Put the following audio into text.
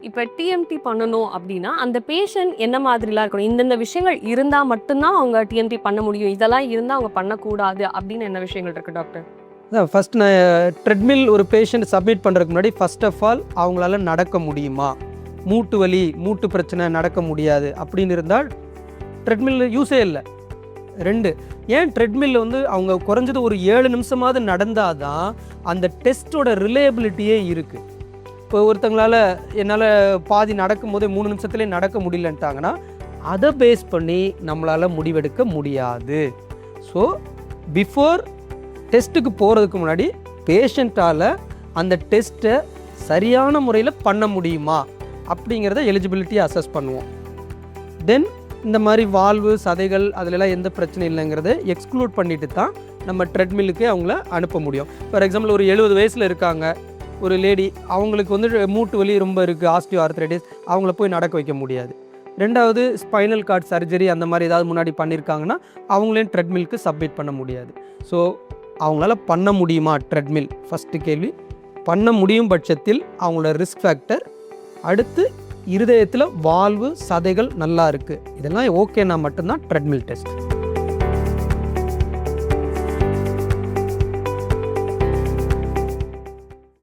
இப்போ டிஎம்டி பண்ணணும் அப்படின்னா அந்த பேஷண்ட் என்ன மாதிரிலாம் இருக்கணும், இந்தந்த விஷயங்கள் இருந்தால் மட்டும்தான் அவங்க டிஎம்டி பண்ண முடியும், இதெல்லாம் இருந்தால் அவங்க பண்ணக்கூடாது அப்படின்னு என்ன விஷயங்கள் இருக்குது டாக்டர்? அதான் ஃபஸ்ட் நான் ட்ரெட்மில் ஒரு பேஷண்ட் சப்மிட் பண்ணுறதுக்கு முன்னாடி ஃபர்ஸ்ட் ஆஃப் ஆல் அவங்களால நடக்க முடியுமா, மூட்டு வலி மூட்டு பிரச்சனை நடக்க முடியாது அப்படின்னு இருந்தால் ட்ரெட்மில் யூஸே இல்லை. 2, ஏன் ட்ரெட்மில் வந்து அவங்க குறைஞ்சது ஒரு 7 நிமிஷமாவது நடந்தால் தான் அந்த டெஸ்ட்டோட ரிலையபிலிட்டியே இருக்குது. இப்போ ஒருத்தங்களால் என்னால் பாதி நடக்கும் போதே 3 நிமிஷத்துலேயே நடக்க முடியலன்ட்டாங்கன்னா அதை பேஸ் பண்ணி நம்மளால் முடிவெடுக்க முடியாது. ஸோ பிஃபோர் டெஸ்ட்டுக்கு போகிறதுக்கு முன்னாடி பேஷண்ட்டால் அந்த டெஸ்ட்டை சரியான முறையில் பண்ண முடியுமா அப்படிங்கிறத எலிஜிபிலிட்டியை அசஸ் பண்ணுவோம். தென் இந்த மாதிரி வால்வு சதைகள் அதிலெல்லாம் எந்த பிரச்சனை இல்லைங்கிறத எக்ஸ்க்ளூட் பண்ணிட்டு தான் நம்ம ட்ரெட்மில்லுக்கு அவங்கள அனுப்ப முடியும். ஃபார் எக்ஸாம்பிள் ஒரு 70 வயசில் இருக்காங்க ஒரு லேடி, அவங்களுக்கு வந்து மூட்டு வலி ரொம்ப இருக்குது, ஆஸ்டியோ ஆர்த்ரைட்டிஸ், அவங்கள போய் நடக்க வைக்க முடியாது. 2வது ஸ்பைனல் கார்ட் சர்ஜரி அந்த மாதிரி ஏதாவது முன்னாடி பண்ணியிருக்காங்கன்னா அவங்களையும் ட்ரெட்மில்க்கு சப்மிட் பண்ண முடியாது. ஸோ அவங்களால பண்ண முடியுமா ட்ரெட்மில், ஃபஸ்ட்டு கேள்வி. பண்ண முடியும் பட்சத்தில் அவங்களோட ரிஸ்க் ஃபேக்டர், அடுத்து இருதயத்தில் வால்வு சதைகள் நல்லா இருக்குது, இதெல்லாம் ஓகேனா மட்டும்தான் ட்ரெட்மில் டெஸ்ட்.